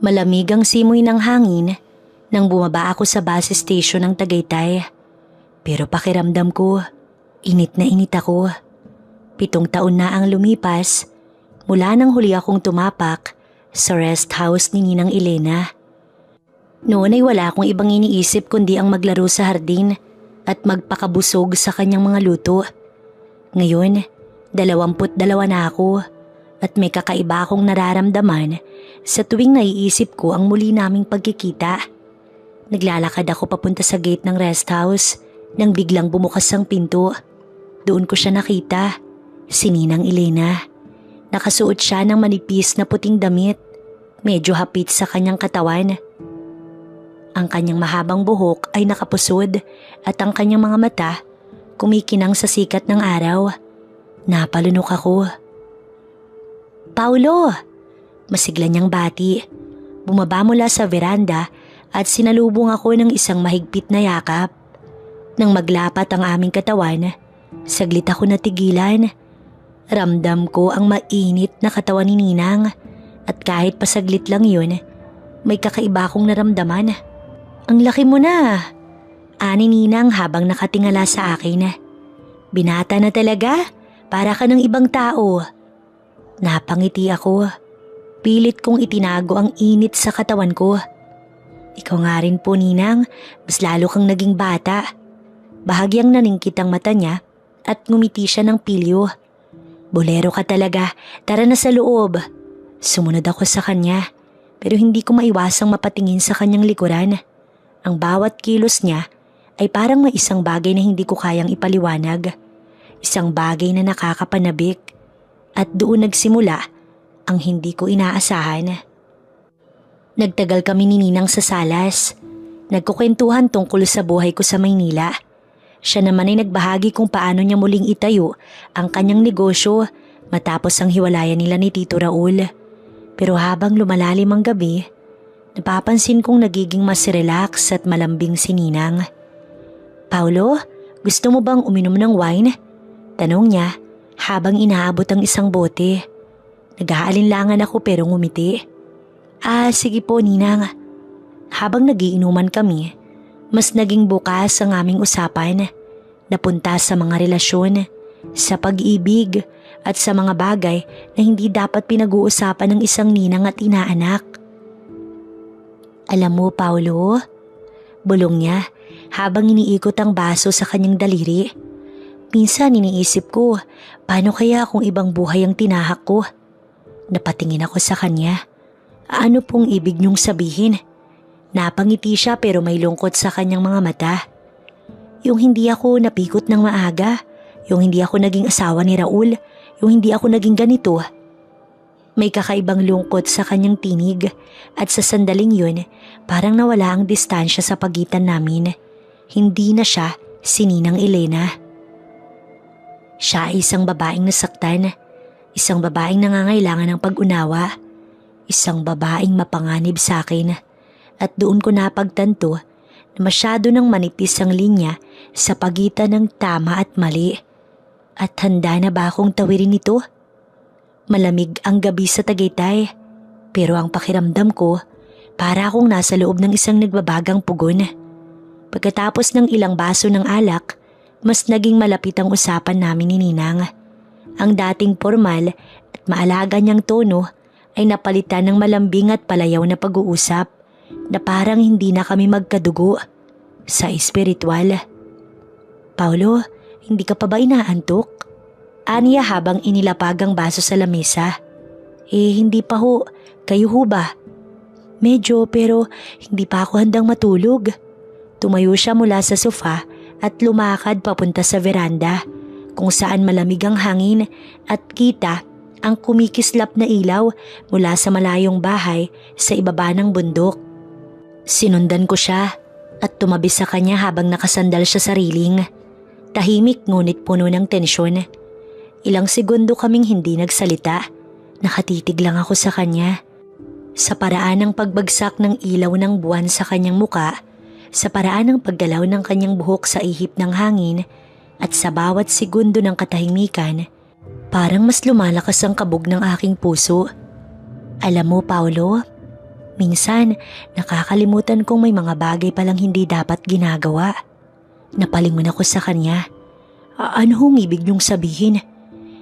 Malamig ang simoy ng hangin nang bumaba ako sa bus station ng Tagaytay. Pero pakiramdam ko, init na init ako. 7 taon na ang lumipas mula nang huli akong tumapak sa rest house ni Ninang Elena. Noon ay wala akong ibang iniisip kundi ang maglaro sa hardin at magpakabusog sa kanyang mga luto. Ngayon, 22 na ako at may kakaiba akong nararamdaman sa tuwing naiisip ko ang muli naming pagkikita. Naglalakad ako papunta sa gate ng rest house nang biglang bumukas ang pinto. Doon ko siya nakita, si Ninang Elena. Nakasuot siya ng manipis na puting damit, medyo hapit sa kanyang katawan. Ang kanyang mahabang buhok ay nakapusod at ang kanyang mga mata kumikinang sa sikat ng araw. Napalunok ako. "Paulo!" Masigla niyang bati. Bumaba mula sa veranda at sinalubong ako ng isang mahigpit na yakap. Nang maglapat ang aming katawan, saglit ako natigilan. Ramdam ko ang mainit na katawan ni Ninang at kahit pasaglit lang yun, may kakaiba akong naramdaman. "Ang laki mo na," ani Ninang habang nakatingala sa akin. "Binata na talaga, para ka ng ibang tao." Napangiti ako. Pilit kong itinago ang init sa katawan ko. "Ikaw nga rin po, Ninang, mas lalo kang naging bata." Bahagyang naningkit ang mata niya at ngumiti siya ng pilyo. "Bolero ka talaga, tara na sa loob." Sumunod ako sa kanya pero hindi ko maiwasang mapatingin sa kanyang likuran. Ang bawat kilos niya ay parang may isang bagay na hindi ko kayang ipaliwanag. Isang bagay na nakakapanabik. At doon nagsimula ang hindi ko inaasahan. Nagtagal kami ni Ninang sa salas. Nagkukwentuhan tungkol sa buhay ko sa Maynila. Siya naman ay nagbahagi kung paano niya muling itayo ang kanyang negosyo matapos ang hiwalayan nila ni Tito Raul. Pero habang lumalalim ang gabi, napapansin kong nagiging mas relax at malambing si Ninang. "Paulo, gusto mo bang uminom ng wine?" Tanong niya habang inaabot ang isang bote. Nag-aalinlangan ako pero ngumiti. Sige po, Ninang." Habang nagiinuman kami, mas naging bukas ang aming usapan. Napunta sa mga relasyon, sa pag-ibig at sa mga bagay na hindi dapat pinag-uusapan ng isang ninang at inaanak. "Alam mo, Paulo," bulong niya habang iniikot ang baso sa kanyang daliri. "Minsan iniisip ko, paano kaya kung ibang buhay ang tinahak ko?" Napatingin ako sa kanya. "Ano pong ibig niyong sabihin?" Napangiti siya pero may lungkot sa kanyang mga mata. "Yung hindi ako napikot ng maaga, yung hindi ako naging asawa ni Raul, yung hindi ako naging ganito." May kakaibang lungkot sa kanyang tinig at sa sandaling yun parang nawala ang distansya sa pagitan namin. Hindi na siya si Ninang Elena. Siya ay isang babaeng nasaktan, isang babaeng nangangailangan ng pag-unawa, isang babaeng mapanganib sa akin. At doon ko napagtanto na masyado nang manipis ang linya sa pagitan ng tama at mali. At handa na ba akong tawirin ito? Malamig ang gabi sa Tagaytay, pero ang pakiramdam ko para akong nasa loob ng isang nagbabagang pugon. Pagkatapos ng ilang baso ng alak, mas naging malapit ang usapan namin ni Ninang. Ang dating formal at maalaga niyang tono ay napalitan ng malambing at palayaw na pag-uusap na parang hindi na kami magkadugo sa espiritual. "Paulo, hindi ka pa ba inaantok?" Aniya habang inilapag ang baso sa lamesa. Hindi pa ho. Kayo ho ba?" "Medyo pero hindi pa ako handang matulog." Tumayo siya mula sa sofa at lumakad papunta sa veranda kung saan malamig ang hangin at kita ang kumikislap na ilaw mula sa malayong bahay sa ibaba ng bundok. Sinundan ko siya at tumabi sa kanya habang nakasandal siya sa railing. Tahimik ngunit puno ng tensyon. Ilang segundo kaming hindi nagsalita. Nakatitig lang ako sa kanya. Sa paraan ng pagbagsak ng ilaw ng buwan sa kanyang muka, sa paraan ng paggalaw ng kanyang buhok sa ihip ng hangin, at sa bawat segundo ng katahimikan, parang mas lumalakas ang kabog ng aking puso. "Alam mo, Paulo, Minsan, nakakalimutan kong may mga bagay palang hindi dapat ginagawa. Napalingon ako sa kanya. Ano hong ibig niyong sabihin?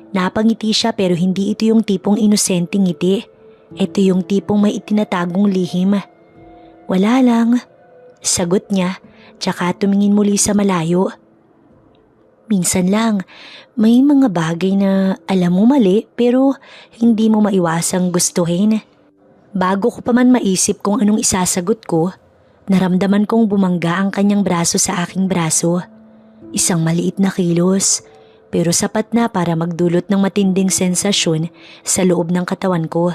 Napangiti siya pero hindi ito yung tipong inosenteng ngiti. Ito yung tipong may itinatagong lihim. Wala lang, sagot niya, tsaka tumingin muli sa malayo. Minsan lang, may mga bagay na alam mo mali pero hindi mo maiwasang gustuhin. Bago ko pa man maisip kung anong isasagot ko, naramdaman kong bumangga ang kanyang braso sa aking braso. Isang maliit na kilos, pero sapat na para magdulot ng matinding sensasyon sa loob ng katawan ko.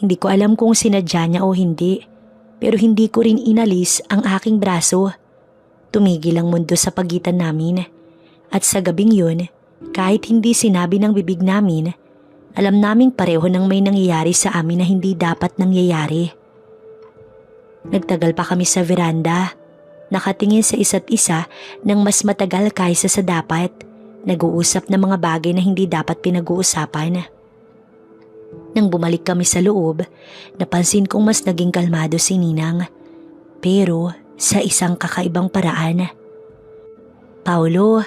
Hindi ko alam kung sinadya niya o hindi, pero hindi ko rin inalis ang aking braso. Tumigil ang mundo sa pagitan namin. At sa gabing yun, kahit hindi sinabi ng bibig namin, alam naming pareho nang may nangyayari sa amin na hindi dapat nangyayari. Nagtagal pa kami sa veranda, nakatingin sa isa't isa ng mas matagal kaysa sa dapat, nag-uusap ng mga bagay na hindi dapat pinag-uusapan. Nang bumalik kami sa loob, napansin kong mas naging kalmado si Ninang, pero sa isang kakaibang paraan. Paulo,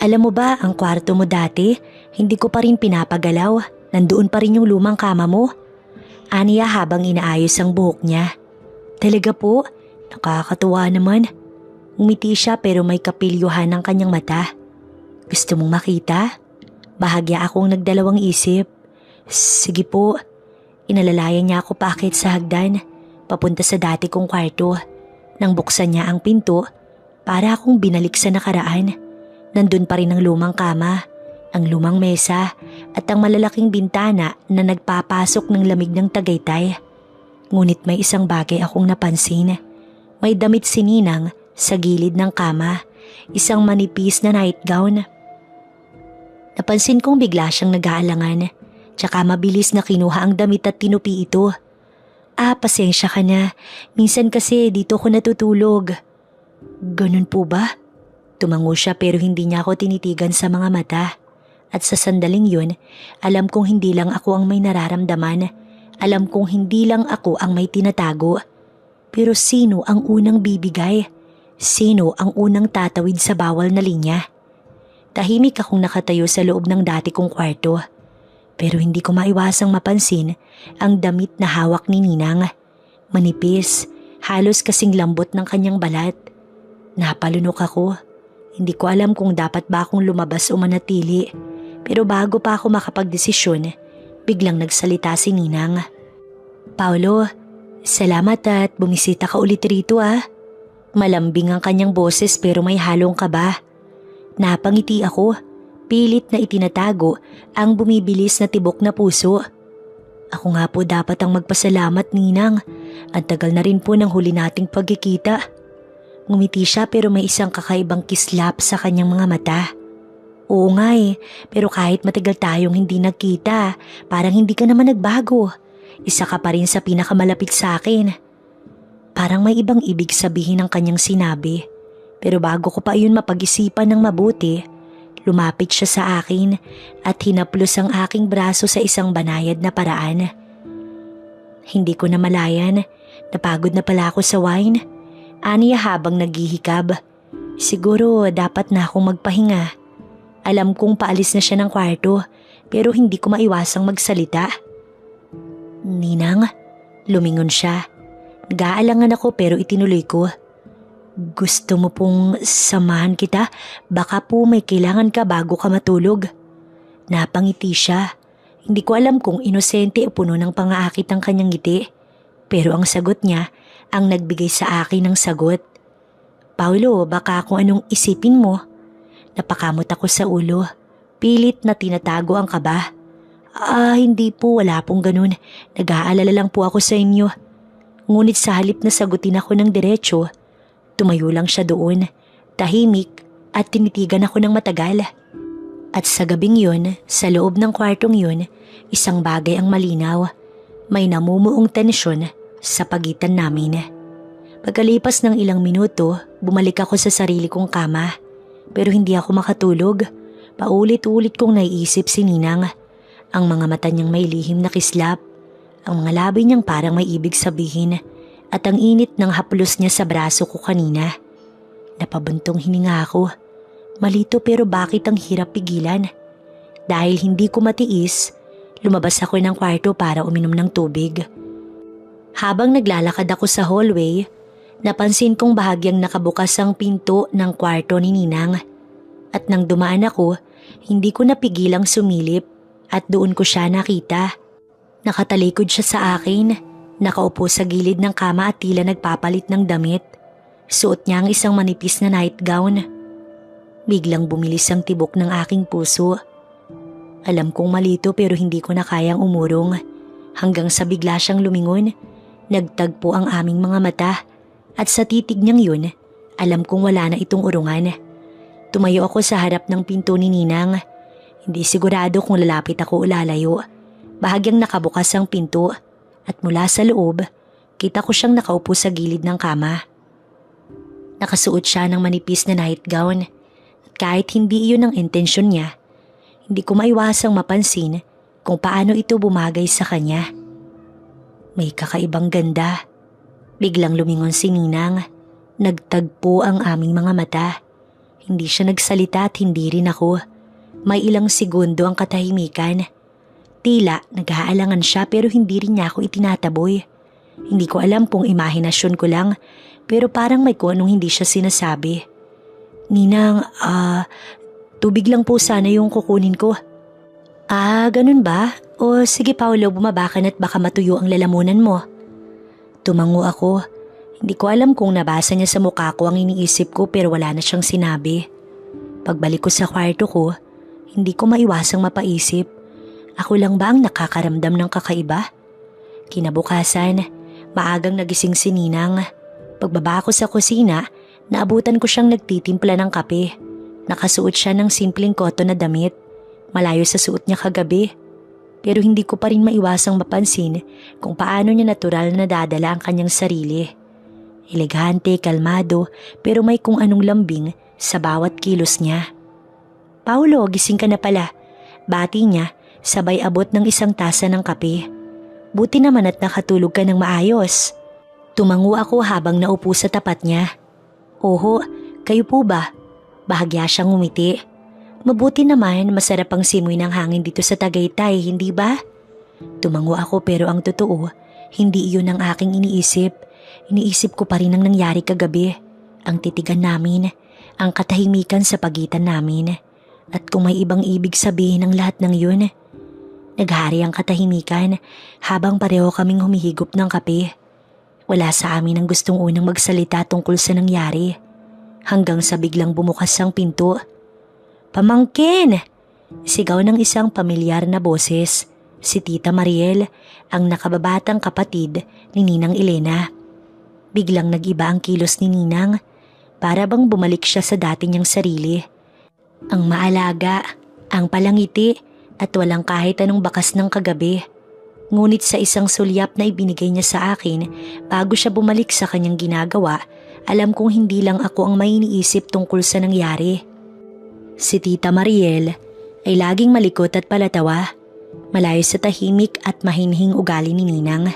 alam mo ba ang kwarto mo dati, hindi ko pa rin pinapagalaw, nandoon pa rin yung lumang kama mo. Aniya habang inaayos ang buhok niya. Talaga po, nakakatuwa naman. Umiti siya pero may kapilyuhan ng kanyang mata. Gusto mong makita? Bahagya akong nagdalawang isip. Sige po. Inalalayan niya ako paakyat sa hagdan, papunta sa dati kong kwarto. Nang buksan niya ang pinto, para akong binalik sa nakaraan. Nandun pa rin ang lumang kama, ang lumang mesa at ang malalaking bintana na nagpapasok ng lamig ng Tagaytay. Ngunit may isang bagay akong napansin. May damit si Ninang sa gilid ng kama, isang manipis na nightgown. Napansin kong bigla siyang nag-aalangan, tsaka mabilis na kinuha ang damit at tinupi ito. Pasensya ka na, minsan kasi dito ko natutulog. Ganun po ba? Tumango siya pero hindi niya ako tinitigan sa mga mata. At sa sandaling yun, alam kong hindi lang ako ang may nararamdaman. Alam kong hindi lang ako ang may tinatago. Pero sino ang unang bibigay? Sino ang unang tatawid sa bawal na linya? Tahimik akong nakatayo sa loob ng dati kong kwarto. Pero hindi ko maiwasang mapansin ang damit na hawak ni Ninang. Manipis, halos kasing lambot ng kanyang balat. Napalunok ako. Hindi ko alam kung dapat ba akong lumabas o manatili. Pero bago pa ako makapagdesisyon, biglang nagsalita si Ninang. Paulo, salamat at bumisita ka ulit rito ah. Malambing ang kanyang boses pero may halong kaba. Napangiti ako, pilit na itinatago ang bumibilis na tibok na puso. Ako nga po dapat ang magpasalamat, Ninang. Ang tagal na rin po ng huli nating pagkikita. Ngumiti siya pero may isang kakaibang kislap sa kanyang mga mata. Oo nga pero kahit matagal tayong hindi nagkita, parang hindi ka naman nagbago. Isa ka pa rin sa pinakamalapit sa akin. Parang may ibang ibig sabihin ng kanyang sinabi. Pero bago ko pa iyon mapag-isipan ng mabuti, lumapit siya sa akin at hinaplos ang aking braso sa isang banayad na paraan. Hindi ko namalayan, napagod na pala ako sa wine. Aniya habang naghihikab. Siguro dapat na akong magpahinga. Alam kong paalis na siya ng kwarto pero hindi ko maiwasang magsalita. Ninang, lumingon siya. Nag-aalangan ako pero itinuloy ko. Gusto mo pong samahan kita? Baka po may kailangan ka bago ka matulog. Napangiti siya. Hindi ko alam kung inosente o puno ng pangaakit ang kanyang ngiti. Pero ang sagot niya ang nagbigay sa akin ng sagot. Paulo, baka kung anong isipin mo. Napakamot ako sa ulo. Pilit na tinatago ang kaba. Hindi po, wala pong ganun. Nag-aalala lang po ako sa inyo. Ngunit sa halip na sagutin ako ng diretso, tumayo lang siya doon, tahimik at tinitigan ako ng matagal. At sa gabing yun, sa loob ng kwartong yun, isang bagay ang malinaw. May namumuong tensyon sa pagitan namin. Pagkalipas ng ilang minuto, bumalik ako sa sarili kong kama. Pero hindi ako makatulog. Paulit-ulit kong naiisip si Ninang. Ang mga mata niyang may lihim na kislap. Ang mga labi niyang parang may ibig sabihin at ang init ng haplos niya sa braso ko kanina. Napabuntong hininga ako. Malito pero bakit ang hirap pigilan? Dahil hindi ko matiis, lumabas ako ng kwarto para uminom ng tubig. Habang naglalakad ako sa hallway, napansin kong bahagyang nakabukas ang pinto ng kwarto ni Ninang. At nang dumaan ako, hindi ko napigilang sumilip at doon ko siya nakita. Nakatalikod siya sa akin, nakaupo sa gilid ng kama at tila nagpapalit ng damit. Suot niya ang isang manipis na nightgown. Biglang bumilis ang tibok ng aking puso. Alam kong malito pero hindi ko na kayang umurong. Hanggang sa bigla siyang lumingon, nagtagpo ang aming mga mata at sa titig niyang yun, alam kong wala na itong urungan. Tumayo ako sa harap ng pinto ni Ninang. Hindi sigurado kung lalapit ako o lalayo. Bahagyang nakabukas ang pinto at mula sa loob, kita ko siyang nakaupo sa gilid ng kama. Nakasuot siya ng manipis na nightgown at kahit hindi iyon ang intensyon niya, hindi ko maiwasang mapansin kung paano ito bumagay sa kanya. May kakaibang ganda. Biglang lumingon si Ninang. Nagtagpo ang aming mga mata. Hindi siya nagsalita at hindi rin ako. May ilang segundo ang katahimikan. Tila nag-aalangan siya pero hindi rin niya ako itinataboy. Hindi ko alam kung imahinasyon ko lang pero parang may kung anong hindi siya sinasabi. Ninang, tubig lang po sana yung kukunin ko. Ganun ba? O sige Paolo, bumaba ka na't baka matuyo ang lalamunan mo. Tumango ako. Hindi ko alam kung nabasa niya sa mukha ko ang iniisip ko pero wala na siyang sinabi. Pagbalik ko sa kwarto ko, hindi ko maiwasang mapaisip. Ako lang ba ang nakakaramdam ng kakaiba? Kinabukasan, maagang nagising si Ninang. Pagbaba ko sa kusina, naabutan ko siyang nagtitimpla ng kape. Nakasuot siya ng simpleng cotton na damit. Malayo sa suot niya kagabi. Pero hindi ko pa rin maiwasang mapansin kung paano niya natural na dadala ang kanyang sarili. Elegante, kalmado, pero may kung anong lambing sa bawat kilos niya. Paulo, gising ka na pala. Bati niya, sabay abot ng isang tasa ng kape. Buti naman at nakatulog ka ng maayos. Tumango ako habang naupo sa tapat niya. Oho, kayo po ba? Bahagya siyang ngumiti. Mabuti naman, masarap ang simoy ng hangin dito sa Tagaytay, hindi ba? Tumango ako pero ang totoo, hindi iyon ang aking iniisip. Iniisip ko pa rin ang nangyari kagabi. Ang titigan namin, ang katahimikan sa pagitan namin. At kung may ibang ibig sabihin ng lahat ng yun. Naghari ang katahimikan habang pareho kaming humihigop ng kape. Wala sa amin ang gustong unang magsalita tungkol sa nangyari. Hanggang sa biglang bumukas ang pinto. Pamangkin! Sigaw ng isang pamilyar na boses. Si Tita Mariel, ang nakababatang kapatid ni Ninang Elena. Biglang nag-iba ang kilos ni Ninang. Para bang bumalik siya sa dati niyang sarili. Ang maalaga, ang palangiti at walang kahit anong bakas ng kagabi. Ngunit sa isang sulyap na ibinigay niya sa akin bago siya bumalik sa kanyang ginagawa, alam kong hindi lang ako ang may iniisip tungkol sa nangyari. Si Tita Mariel ay laging malikot at palatawa, malayo sa tahimik at mahinhing ugali ni Ninang.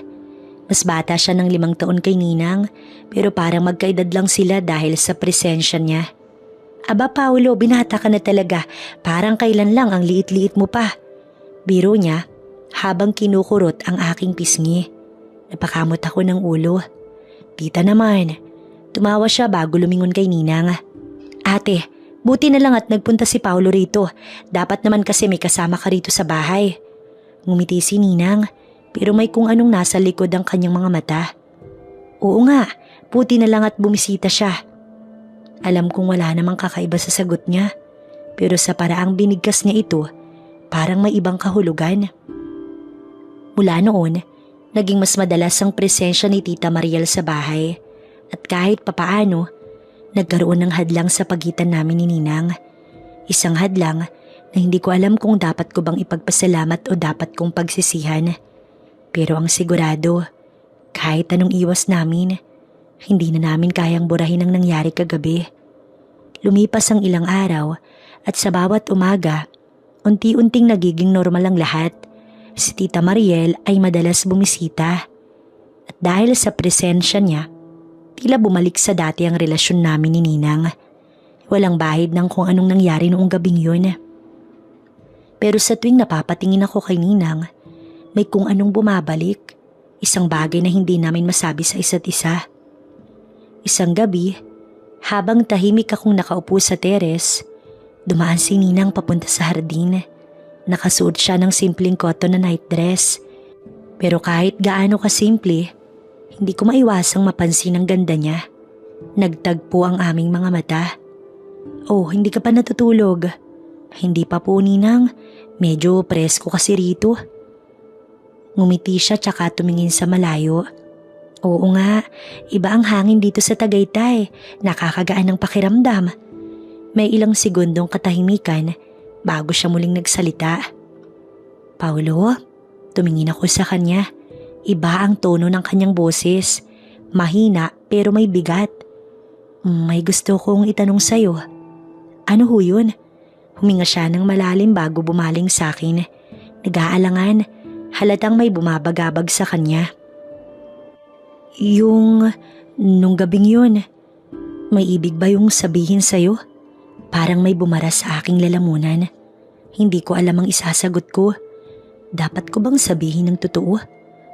Mas bata siya ng 5 taon kay Ninang pero parang magkaedad lang sila dahil sa presensya niya. Aba Paulo, binata ka na talaga, parang kailan lang ang liit-liit mo pa. Biro niya habang kinukurot ang aking pisngi. Napakamot ako ng ulo. Tita naman, tumawa siya bago lumingon kay Ninang. Ate, buti na lang at nagpunta si Paulo rito. Dapat naman kasi may kasama ka rito sa bahay. Ngumiti si Ninang pero may kung anong nasa likod ang kanyang mga mata. Oo nga, buti na lang at bumisita siya. Alam kong wala namang kakaiba sa sagot niya pero sa paraang binigkas niya ito, parang may ibang kahulugan. Mula noon, naging mas madalas ang presensya ni Tita Mariel sa bahay at kahit papaano, nagkaroon ng hadlang sa pagitan namin ni Ninang. Isang hadlang na hindi ko alam kung dapat ko bang ipagpasalamat o dapat kong pagsisihan. Pero ang sigurado, kahit anong iwas namin, hindi na namin kayang burahin ang nangyari kagabi. Lumipas ang ilang araw at sa bawat umaga, unti-unting nagiging normal ang lahat. Si Tita Mariel ay madalas bumisita. At dahil sa presensya niya, tila bumalik sa dati ang relasyon namin ni Ninang. Walang bahid ng kung anong nangyari noong gabing yun. Pero sa tuwing napapatingin ako kay Ninang, may kung anong bumabalik. Isang bagay na hindi namin masabi sa isa't isa. Isang gabi, habang tahimik akong nakaupo sa teres, dumaan si Ninang papunta sa hardin. Nakasuot siya ng simpleng cotton na night dress. Pero kahit gaano kasimple, hindi ko maiwasang mapansin ang ganda niya. Nagtagpo ang aming mga mata. Oh, hindi ka pa natutulog? Hindi pa po, Ninang. Medyo presko kasi rito. Ngumiti siya tsaka tumingin sa malayo. Oo nga, iba ang hangin dito sa Tagaytay. Nakakagaan ng pakiramdam. May ilang segundong katahimikan bago siya muling nagsalita. Paulo, tumingin ako sa kanya. Iba ang tono ng kanyang boses. Mahina pero may bigat. May gusto kong itanong sa'yo. Ano ho yun? Huminga siya ng malalim bago bumaling sa akin. Nag-aalangan, halatang may bumabagabag sa kanya. Nung gabing yun, may ibig ba yung sabihin sa'yo? Parang may bumara sa aking lalamunan. Hindi ko alam ang isasagot ko. Dapat ko bang sabihin ng totoo?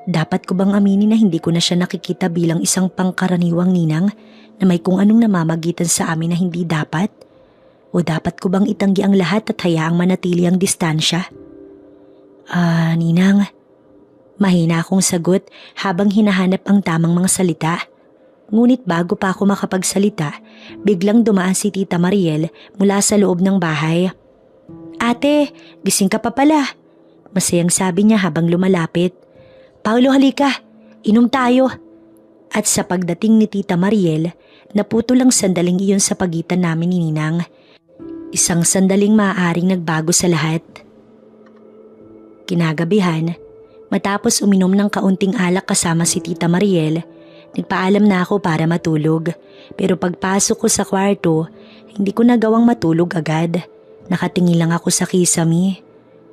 Dapat ko bang aminin na hindi ko na siya nakikita bilang isang pangkaraniwang ninang na may kung anong namamagitan sa amin na hindi dapat? O dapat ko bang itanggi ang lahat at hayaang manatili ang distansya? Ninang, mahina akong sagot habang hinahanap ang tamang mga salita. Ngunit bago pa ako makapagsalita, biglang dumaan si Tita Mariel mula sa loob ng bahay. Ate, gising ka pa pala. Masayang sabi niya habang lumalapit. Paulo, halika, inom tayo. At sa pagdating ni Tita Mariel, naputol ang sandaling iyon sa pagitan namin ni Ninang. Isang sandaling maaaring nagbago sa lahat. Kinagabihan, matapos uminom ng kaunting alak kasama si Tita Mariel, nagpaalam na ako para matulog. Pero pagpasok ko sa kwarto, hindi ko nagawang matulog agad. Nakatingin lang ako sa kisame.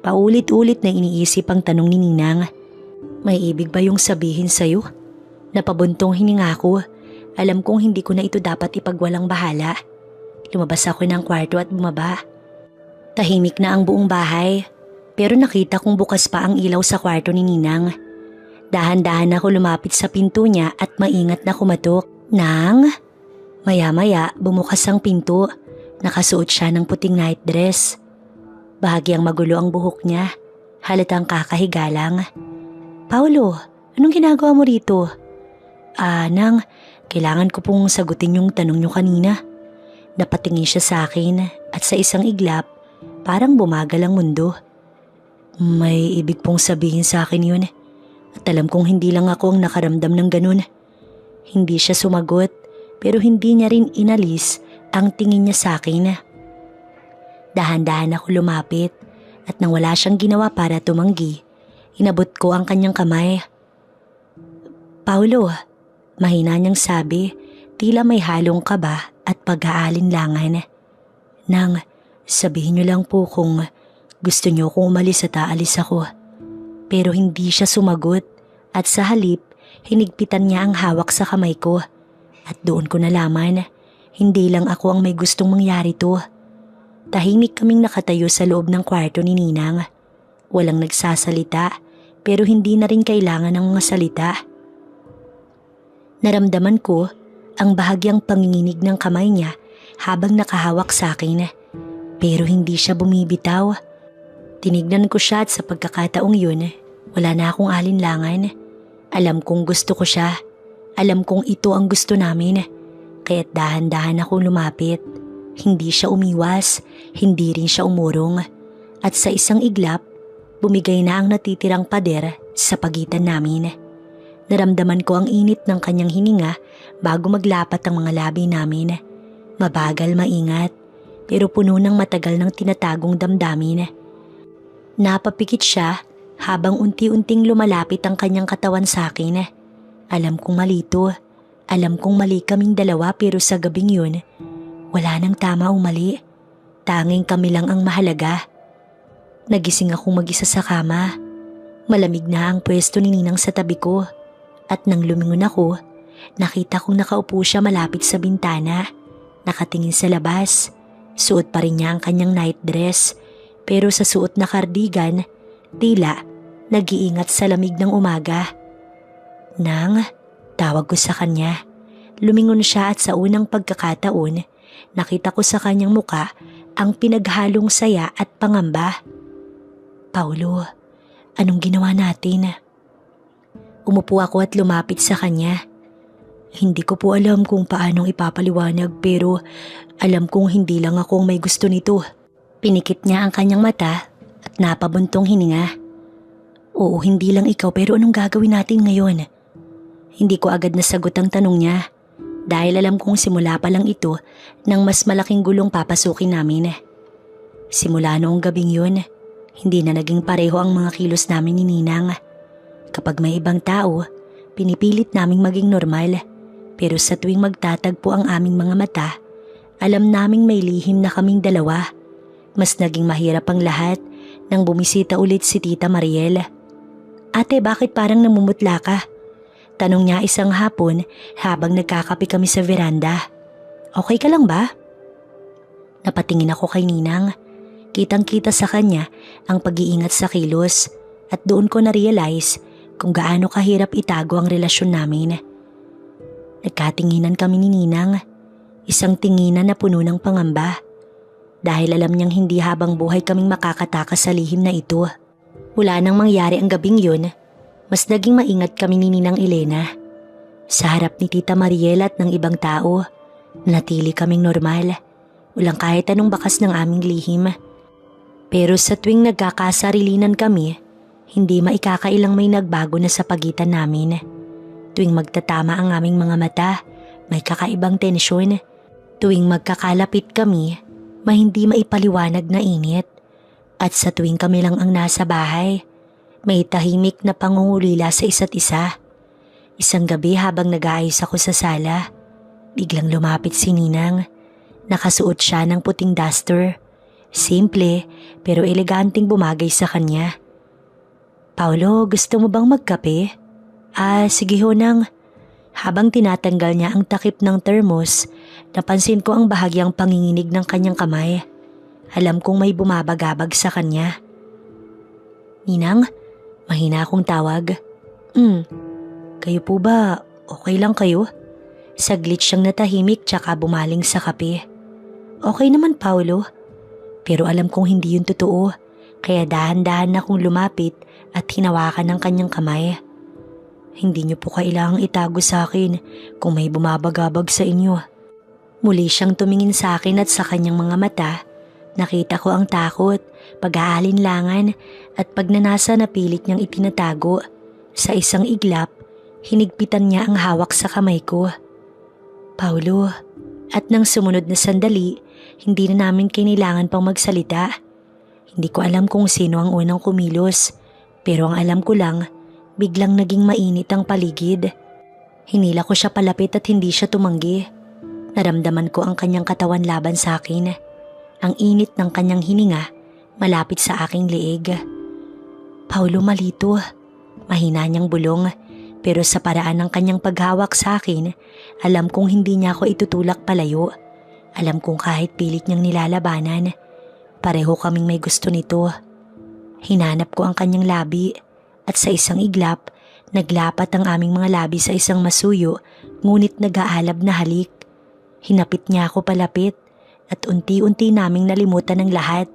Paulit-ulit na iniisip ang tanong ni Ninang. May ibig ba yung sabihin sa'yo? Napabuntong hininga ko. Alam kong hindi ko na ito dapat ipagwalang bahala. Lumabas ako ng kwarto at bumaba. Tahimik na ang buong bahay. Pero nakita kong bukas pa ang ilaw sa kwarto ni Ninang. Dahan-dahan ako lumapit sa pinto niya at maingat na kumatok. Nang? Maya-maya bumukas ang pinto. Nakasuot siya ng puting night dress. Bahagyang magulo ang buhok niya. Halatang kakahiga lang. Paulo, anong ginagawa mo rito? Nang, kailangan ko pong sagutin yung tanong niyo kanina. Napatingin siya sa akin at sa isang iglap, parang bumagal ang mundo. May ibig pong sabihin sa akin yun. At alam kong hindi lang ako ang nakaramdam ng ganun. Hindi siya sumagot pero hindi niya rin inalis ang tingin niya sa akin. Dahan-dahan ako lumapit at nang wala siyang ginawa para tumanggi, inabot ko ang kanyang kamay. Paulo, mahina niyang sabi, tila may halong kaba at pag-aalinlangan. Nang, sabihin niyo lang po kung gusto niyo kong umalis at aalis ako. Pero hindi siya sumagot at sa halip, hinigpitan niya ang hawak sa kamay ko. At doon ko nalaman, hindi lang ako ang may gustong mangyari to. Tahimik kaming nakatayo sa loob ng kwarto ni Ninang. Walang nagsasalita pero hindi na rin kailangan ng mga salita. Naramdaman ko ang bahagyang panginginig ng kamay niya habang nakahawak sa akin. Pero hindi siya bumibitaw. Tinignan ko siya at sa pagkakataong yun, wala na akong alinlangan. Alam kong gusto ko siya. Alam kong ito ang gusto namin. Kaya't dahan-dahan akong lumapit. Hindi siya umiwas, hindi rin siya umurong. At sa isang iglap, bumigay na ang natitirang pader sa pagitan namin. Naramdaman ko ang init ng kanyang hininga bago maglapat ang mga labi namin. Mabagal, maingat, pero puno ng matagal ng tinatagong damdamin. Napapikit siya habang unti-unting lumalapit ang kanyang katawan sa akin. Alam kong mali ito. Alam kong mali kaming dalawa pero sa gabing yun, wala nang tama o mali. Tanging kami lang ang mahalaga. Nagising akong mag-isa sa kama. Malamig na ang pwesto ni Ninang sa tabi ko at nang lumingon ako, nakita kong nakaupo siya malapit sa bintana, nakatingin sa labas. Suot pa rin niya ang kanyang night dress pero sa suot na kardigan, tila nag-iingat sa lamig ng umaga. Nang, tawag ko sa kanya. Lumingon siya at sa unang pagkakataon, nakita ko sa kanyang muka ang pinaghalong saya at pangamba. Paulo, anong ginawa natin? Umupo ako at lumapit sa kanya. Hindi ko po alam kung paanong ipapaliwanag pero alam kong hindi lang ako ang may gusto nito. Pinikit niya ang kanyang mata at napabuntong hininga. Oo, hindi lang ikaw pero anong gagawin natin ngayon? Hindi ko agad nasagot ang tanong niya dahil alam kong simula pa lang ito ng mas malaking gulong papasukin namin. Simula noong gabing yun, hindi na naging pareho ang mga kilos namin ni Ninang. Kapag may ibang tao, pinipilit naming maging normal. Pero sa tuwing magtatagpo ang aming mga mata, alam naming may lihim na kaming dalawa. Mas naging mahirap ang lahat nang bumisita ulit si Tita Mariel. Ate, bakit parang namumutla ka? Tanong niya isang hapon habang nagkakape kami sa veranda. Okay ka lang ba? Napatingin ako kay Ninang. Kitang-kita sa kanya ang pag-iingat sa kilos at doon ko na-realize kung gaano kahirap itago ang relasyon namin. Nagkatinginan kami ni Ninang, isang tinginan na puno ng pangamba. Dahil alam niyang hindi habang buhay kaming makakatakas sa lihim na ito. Mula nang mangyari ang gabing yun, mas naging maingat kami ni Ninang Elena. Sa harap ni Tita Mariel at ng ibang tao, natili kaming normal. Walang kahit anong bakas ng aming lihim. Pero sa tuwing nagkakasarilinan kami, hindi maikakailang may nagbago na sa pagitan namin. Tuwing magtatama ang aming mga mata, may kakaibang tensyon. Tuwing magkakalapit kami, may hindi maipaliwanag na init. At sa tuwing kami lang ang nasa bahay, may tahimik na pangungulila sa isa't isa. Isang gabi habang nag-aayos ako sa sala, biglang lumapit si Ninang. Nakasuot siya ng puting duster. Simple pero eleganting bumagay sa kanya. Paulo, gusto mo bang magkape? Sige ho nang. Habang tinatanggal niya ang takip ng thermos, napansin ko ang bahagyang panginginig ng kanyang kamay. Alam kong may bumabagabag sa kanya. Ninang, mahina akong tawag. Kayo po ba, okay lang kayo? Saglit siyang natahimik tsaka bumaling sa kape. Okay naman, Paulo. Pero alam kong hindi yun totoo, kaya dahan-dahan akong lumapit at hinawakan ng kanyang kamay. Hindi niyo po kailangang itago sa akin kung may bumabagabag sa inyo. Muli siyang tumingin sa akin at sa kanyang mga mata. Nakita ko ang takot, pag-aalinlangan at pagnanasa na pilit niyang itinatago. Sa isang iglap, hinigpitan niya ang hawak sa kamay ko. Paulo, at nang sumunod na sandali, hindi na namin kailangan pang magsalita. Hindi ko alam kung sino ang unang kumilos, pero ang alam ko lang, biglang naging mainit ang paligid. Hinila ko siya palapit at hindi siya tumanggi. Naramdaman ko ang kanyang katawan laban sa akin. Ang init ng kanyang hininga malapit sa aking leeg. Paulo, malito. Mahina niyang bulong, pero sa paraan ng kanyang paghawak sa akin, alam kong hindi niya ako itutulak palayo. Alam kong kahit pilit niyang nilalabanan, pareho kaming may gusto nito. Hinanap ko ang kanyang labi at sa isang iglap, naglapat ang aming mga labi sa isang masuyo ngunit nag-aalab na halik. Hinapit niya ako palapit at unti-unti naming nalimutan ng lahat,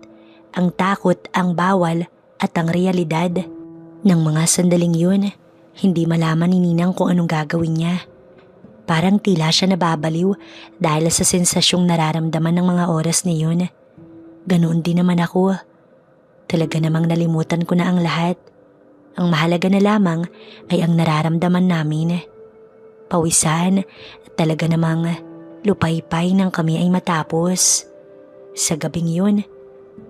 ang takot, ang bawal at ang realidad. Nang mga sandaling yun, hindi malaman ni Ninang kung anong gagawin niya. Parang tila siya nababaliw dahil sa sensasyong nararamdaman ng mga oras na yun. Ganoon din naman ako. Talaga namang nalimutan ko na ang lahat. Ang mahalaga na lamang ay ang nararamdaman namin. Pawisan at talaga namang lupaypay nang kami ay matapos. Sa gabing yun,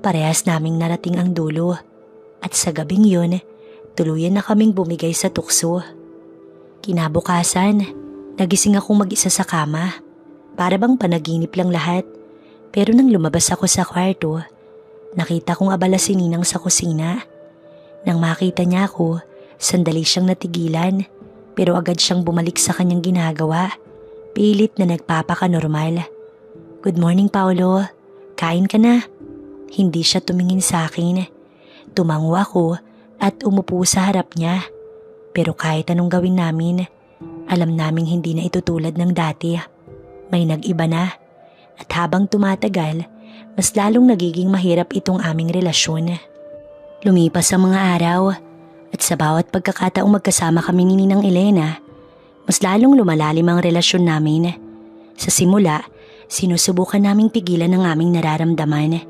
parehas naming narating ang dulo. At sa gabing yun, tuluyan na kaming bumigay sa tukso. Kinabukasan, nagising akong mag-isa sa kama. Para bang panaginip lang lahat. Pero nang lumabas ako sa kwarto, nakita kong abala si Ninang sa kusina. Nang makita niya ako, sandali siyang natigilan pero agad siyang bumalik sa kanyang ginagawa. Pilit na nagpapaka-normal. "Good morning, Paolo. Kain ka na?" Hindi siya tumingin sa akin. Tumango ako at umupo sa harap niya. Pero kahit anong gawin namin, alam naming hindi na ito tulad ng dati. May nag-iba na. At habang tumatagal, mas lalong nagiging mahirap itong aming relasyon. Lumipas ang mga araw at sa bawat pagkakataong magkasama kami ni Ninang Elena, mas lalong lumalalim ang relasyon namin. Sa simula, sinusubukan naming pigilan ang aming nararamdaman.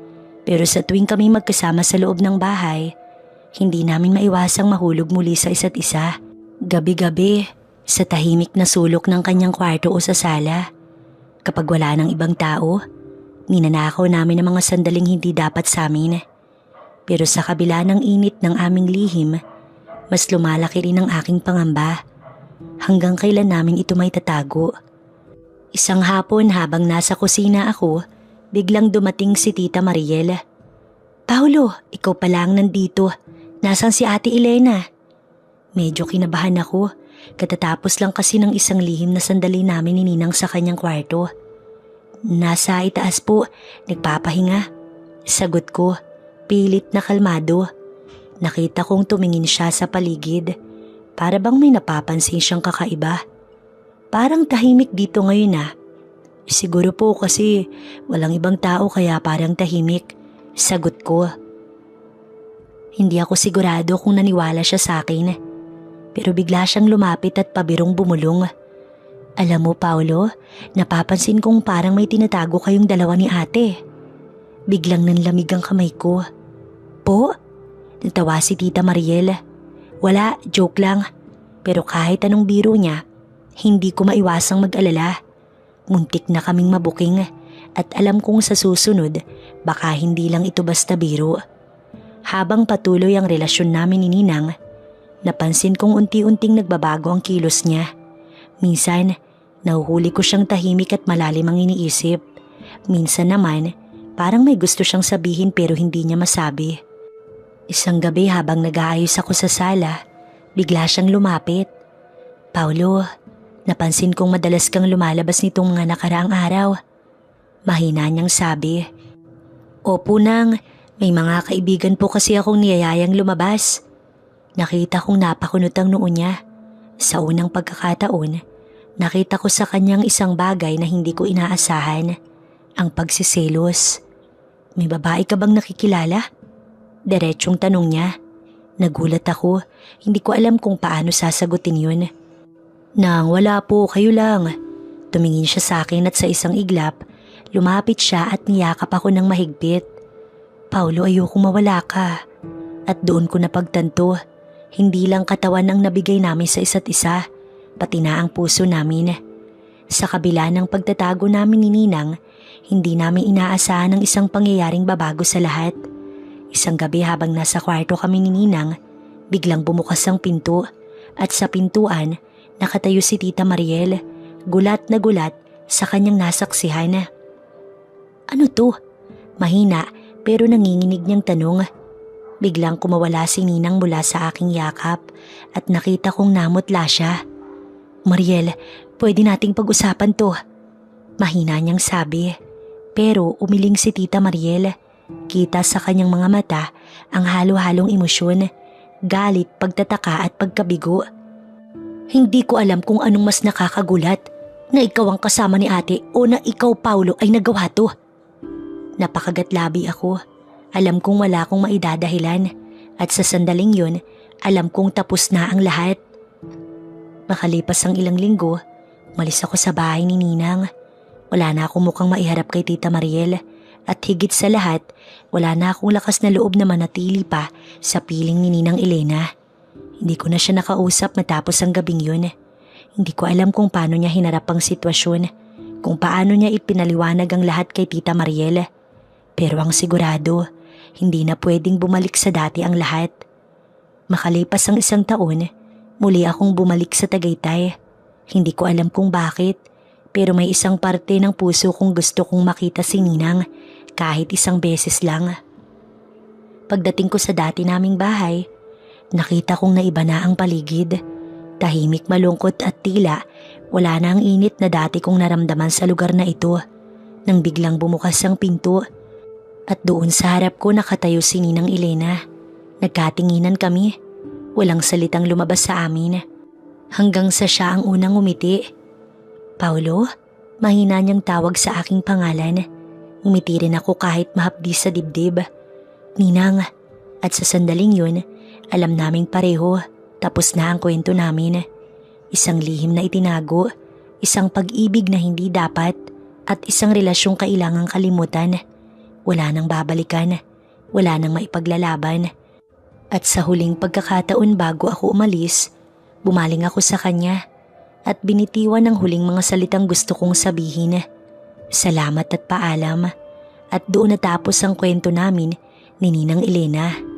Pero sa tuwing kami magkasama sa loob ng bahay, hindi namin maiwasang mahulog muli sa isa't isa. Gabi-gabi, sa tahimik na sulok ng kanyang kwarto o sa sala. Kapag wala ng ibang tao, ninanakaw namin ang mga sandaling hindi dapat sa amin. Pero sa kabila ng init ng aming lihim, mas lumalaki rin ang aking pangamba. Hanggang kailan namin ito may tatago. Isang hapon habang nasa kusina ako, biglang dumating si Tita Mariel. "Paolo, ikaw pala ang nandito. Nasaan si Ate Elena?" Medyo kinabahan ako, katatapos lang kasi ng isang lihim na sandali namin ni Ninang sa kanyang kwarto. "Nasa itaas po, nagpapahinga." Sagot ko, pilit na kalmado. Nakita kong tumingin siya sa paligid, para bang may napapansin siyang kakaiba. "Parang tahimik dito ngayon ah." "Siguro po kasi walang ibang tao kaya parang tahimik." Sagot ko. Hindi ako sigurado kung naniwala siya sa akin, pero bigla siyang lumapit at pabirong bumulong. "Alam mo, Paolo, napapansin kong parang may tinatago kayong dalawa ni ate." Biglang nanlamig ang kamay ko. "Po?" Natawa si Tita Mariel. "Wala, joke lang." Pero kahit anong biro niya, hindi ko maiwasang mag-alala. Muntik na kaming mabuking at alam kong sa susunod baka hindi lang ito basta biro. Habang patuloy ang relasyon namin ni Ninang, napansin kong unti-unting nagbabago ang kilos niya. Minsan, nahuhuli ko siyang tahimik at malalim ang iniisip. Minsan naman, parang may gusto siyang sabihin pero hindi niya masabi. Isang gabi habang nag-aayos ako sa sala, bigla siyang lumapit. "Paolo, napansin kong madalas kang lumalabas nitong mga nakaraang araw." Mahina niyang sabi. "Opo nang, may mga kaibigan po kasi akong niyayayang lumabas." Nakita kong napakunot ang noo niya. Sa unang pagkakataon, nakita ko sa kanyang isang bagay na hindi ko inaasahan, ang pagsiselos. "May babae ka bang nakikilala?" Diretsong tanong niya. Nagulat ako, hindi ko alam kung paano sasagutin yun. "Nang wala po, kayo lang." Tumingin siya sa akin at sa isang iglap, lumapit siya at niyakap ako ng mahigpit. "Paolo, ayokong mawala ka." At doon ko napagtanto, hindi lang katawan ang nabigay namin sa isa't isa, pati na ang puso namin. Sa kabila ng pagtatago namin ni Ninang, hindi namin inaasahan ang isang pangyayaring babago sa lahat. Isang gabi habang nasa kwarto kami ni Ninang, biglang bumukas ang pinto at sa pintuan nakatayo si Tita Mariel, gulat na gulat sa kanyang nasaksihan. "Ano to?" Mahina pero nanginginig niyang tanong. Biglang kumawala si Ninang mula sa aking yakap at nakita kong namutla siya. "Mariel, pwede nating pag-usapan to." Mahina niyang sabi. Pero umiling si Tita Mariel. Kita sa kanyang mga mata ang halo-halong emosyon, galit, pagtataka at pagkabigo. "Hindi ko alam kung anong mas nakakagulat, na ikaw ang kasama ni ate o na ikaw, Paolo, ay nagawa to." Napakagatlabi ako. Alam kong wala akong maidadahilan at sa sandaling yun, alam kong tapos na ang lahat. Makalipas ang ilang linggo, umalis ako sa bahay ni Ninang. Wala na akong mukhang maiharap kay Tita Mariel at higit sa lahat, wala na akong lakas na loob na manatili pa sa piling ni Ninang Elena. Hindi ko na siya nakausap matapos ang gabing yun. Hindi ko alam kung paano niya hinarap ang sitwasyon, kung paano niya ipinaliwanag ang lahat kay Tita Mariel. Pero ang sigurado, hindi na pwedeng bumalik sa dati ang lahat. Makalipas ang isang taon, muli akong bumalik sa Tagaytay. Hindi ko alam kung bakit, pero may isang parte ng puso kong gusto kong makita si Ninang kahit isang beses lang. Pagdating ko sa dati naming bahay, Nakita kong naiba na ang paligid. Tahimik, malungkot at tila wala na ang init na dati kong naramdaman sa lugar na ito. Nang biglang bumukas ang pinto at doon sa harap ko nakatayo si Ninang Elena. Nagkatinginan kami. Walang salitang lumabas sa amin. Hanggang sa siya ang unang umiti. Paulo? Mahina niyang tawag sa aking pangalan. Umiti rin ako kahit mahapdi sa dibdib. Ninang, at sa sandaling yun, alam naming pareho, tapos na ang kwento namin. Isang lihim na itinago, isang pag-ibig na hindi dapat, at isang relasyong kailangang kalimutan. Wala nang babalikan, wala nang maipaglalaban. At sa huling pagkakataon bago ako umalis, bumaling ako sa kanya at binitiwan ang huling mga salitang gusto kong sabihin. Salamat at paalam. At doon natapos ang kwento namin ni Ninang Elena.